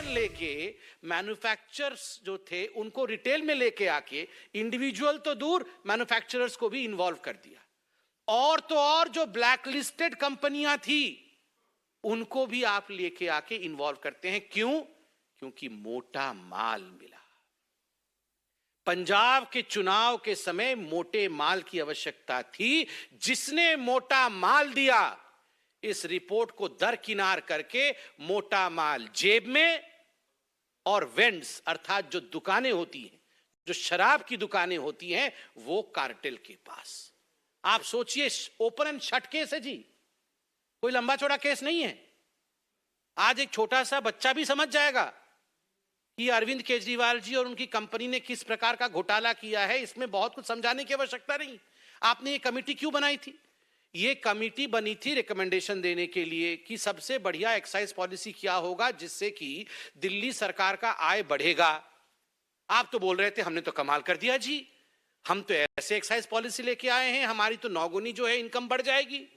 Decision लेके manufacturers जो थे उनको रिटेल में लेके आके इंडिविजुअल तो दूर मैन्युफैक्चरर्स को भी इन्वॉल्व कर दिया। और तो और जो ब्लैक लिस्टेड कंपनियां थी उनको भी आप लेके आके इन्वॉल्व करते हैं। क्यों? क्योंकि मोटा माल मिला। पंजाब के चुनाव के समय मोटे माल की आवश्यकता थी। जिसने मोटा माल दिया, इस रिपोर्ट को दरकिनार करके मोटा माल जेब में और वेंड्स अर्थात जो दुकानें होती हैं, जो शराब की दुकानें होती हैं, वो कार्टेल के पास। आप सोचिए, ओपन एंड शट केस है जी, कोई लंबा चौड़ा केस नहीं है। आज एक छोटा सा बच्चा भी समझ जाएगा कि अरविंद केजरीवाल जी और उनकी कंपनी ने किस प्रकार का घोटाला किया है। इसमें बहुत कुछ समझाने की आवश्यकता नहीं। आपने ये कमेटी क्यों बनाई थी? ये कमेटी बनी थी रिकमेंडेशन देने के लिए कि सबसे बढ़िया एक्साइज पॉलिसी क्या होगा जिससे कि दिल्ली सरकार का आय बढ़ेगा। आप तो बोल रहे थे हमने तो कमाल कर दिया जी, हम तो ऐसे एक्साइज पॉलिसी लेके आए हैं, हमारी तो 9 गुनी जो है इनकम बढ़ जाएगी।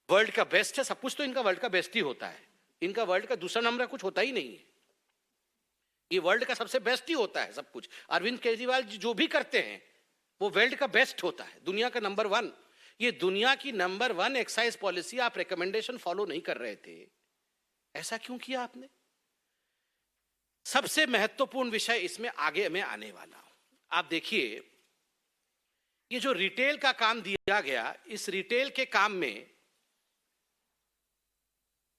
वर्ल्ड का बेस्ट है, सब कुछ तो इनका वर्ल्ड का बेस्ट ही होता है। इनका वर्ल्ड का दूसरा नंबर कुछ होता ही नहीं है, ये वर्ल्ड का सबसे बेस्ट ही होता है सब कुछ। अरविंद केजरीवाल जी जो भी करते हैं वो वर्ल्ड का बेस्ट होता है, दुनिया का नंबर 1। ये दुनिया की नंबर 1 एक्साइज पॉलिसी आप रिकमेंडेशन फॉलो नहीं कर रहे थे, ऐसा क्यों किया आपने? सबसे महत्वपूर्ण विषय इसमें आगे मैं आने वाला हूं। आप देखिए, ये जो रिटेल का काम दिया गया, इस रिटेल के काम में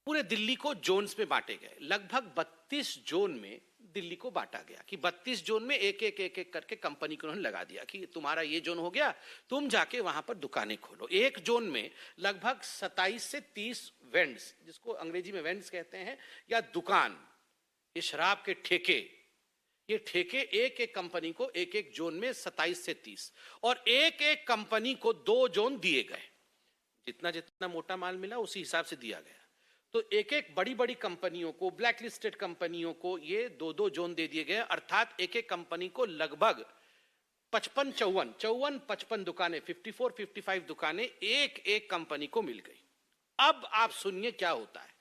पूरे दिल्ली को जोन्स में बांटे गए। लगभग 32 जोन में दिल्ली को बांटा गया कि 32 जोन में एक एक करके कंपनी को उन्होंने लगा दिया कि तुम्हारा ये जोन हो गया, तुम जाके वहां पर दुकानें खोलो। एक जोन में लगभग 27 से 30 वेंड्स, जिसको अंग्रेजी में वेंड्स कहते हैं, या दुकान, ये शराब के ठेके, ये ठेके एक एक कंपनी को एक एक जोन में 27 से 30, और एक एक कंपनी को 2 जोन दिए गए। जितना जितना मोटा माल मिला उसी हिसाब से दिया गया। तो एक एक बड़ी बड़ी कंपनियों को, ब्लैक लिस्टेड कंपनियों को ये 2-2 जोन दे दिए गए, अर्थात एक एक कंपनी को लगभग 55 दुकानें, 54-55 दुकानें एक एक कंपनी को मिल गई। अब आप सुनिए क्या होता है।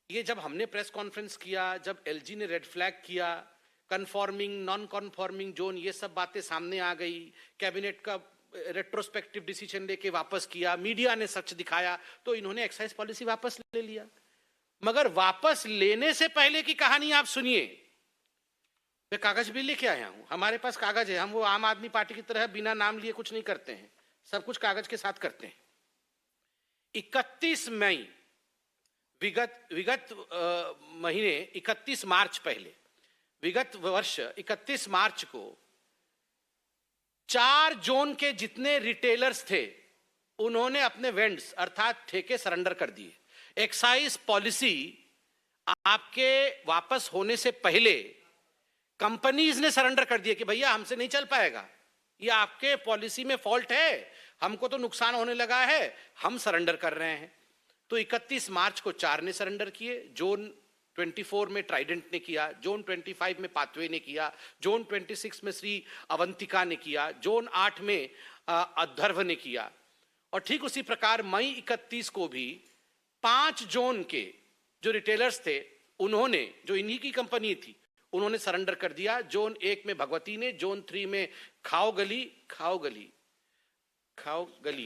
ये जब हमने प्रेस कॉन्फ्रेंस किया, जब एलजी ने रेड फ्लैग किया, कन्फॉर्मिंग नॉन कन्फॉर्मिंग जोन, ये सब बातें सामने आ गई, कैबिनेट का रेट्रोस्पेक्टिव डिसीजन लेके वापस किया, मीडिया ने सच दिखाया, तो इन्होंने एक्साइज पॉलिसी वापस ले लिया। मगर वापस लेने से पहले की कहानी आप सुनिए। मैं कागज भी लेके आया हूं, हमारे पास कागज है। हम वो आम आदमी पार्टी की तरह बिना नाम लिए कुछ नहीं करते हैं, सब कुछ कागज के साथ करते हैं। 31 मई विगत महीने 31 मार्च पहले, विगत वर्ष 31 मार्च को 4 जोन के जितने रिटेलर्स थे उन्होंने अपने वेंड्स अर्थात ठेके सरेंडर कर दिए। एक्साइज पॉलिसी आपके वापस होने से पहले कंपनीज ने सरेंडर कर दिया कि भैया हमसे नहीं चल पाएगा, ये आपके पॉलिसी में फॉल्ट है, हमको तो नुकसान होने लगा है, हम सरेंडर कर रहे हैं। तो 31 मार्च को 4 ने सरेंडर किए। जोन 24 में ट्राइडेंट ने किया, जोन 25 में पाथवे ने किया, जोन 26 में श्री अवंतिका ने किया, जोन 8 में अध्वर्व ने किया। और ठीक उसी प्रकार मई 31 को भी 5 जोन के जो रिटेलर्स थे उन्होंने, जो इन्हीं की कंपनी थी, उन्होंने सरेंडर कर दिया। जोन 1 में भगवती ने, जोन 3 में खाओगली,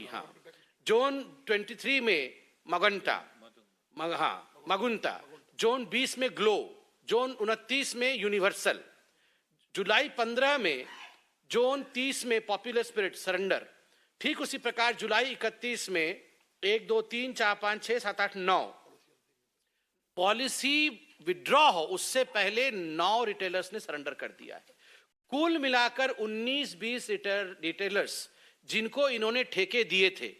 हाँ, जोन 23 में मगुंता, जोन 20 में ग्लो, जोन 29 में यूनिवर्सल, जुलाई 15 में, जोन 30 में पॉपुलर स्पिरिट सरेंडर। ठीक उसी प्रकार जुलाई 31 में 1 2 3 4 5 6 7 8 9 पॉलिसी विड्रॉ हो उससे पहले 9 रिटेलर्स ने सरेंडर कर दिया है। कुल मिलाकर 19-20 रिटेलर्स जिनको इन्होंने ठेके दिए थे,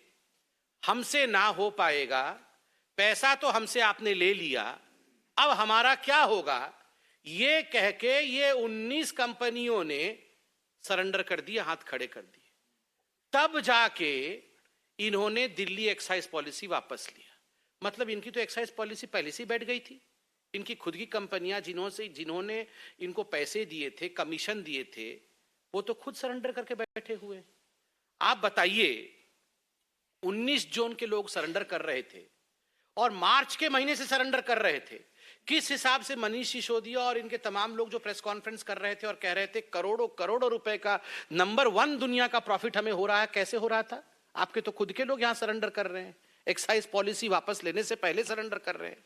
हमसे ना हो पाएगा, पैसा तो हमसे आपने ले लिया, अब हमारा क्या होगा, ये कह के ये 19 कंपनियों ने सरेंडर कर दिए, हाथ खड़े कर दिए। तब जाके इन्होंने दिल्ली एक्साइज पॉलिसी वापस लिया। मतलब इनकी तो एक्साइज पॉलिसी पहले से बैठ गई थी। इनकी खुद की कंपनियां जिन्होंने इनको पैसे दिए थे, कमीशन दिए थे, वो तो खुद सरेंडर करके बैठे हुए। आप बताइए, 19 जोन के लोग सरेंडर कर रहे थे और मार्च के महीने से सरेंडर कर रहे थे। किस हिसाब से मनीष सिसोदिया और इनके तमाम लोग जो प्रेस कॉन्फ्रेंस कर रहे थे और कह रहे थे करोड़ों करोड़ों रुपए का नंबर 1 दुनिया का प्रॉफिट हमें हो रहा है, कैसे हो रहा था? आपके तो खुद के लोग यहां सरेंडर कर रहे हैं, एक्साइज पॉलिसी वापस लेने से पहले सरेंडर कर रहे हैं।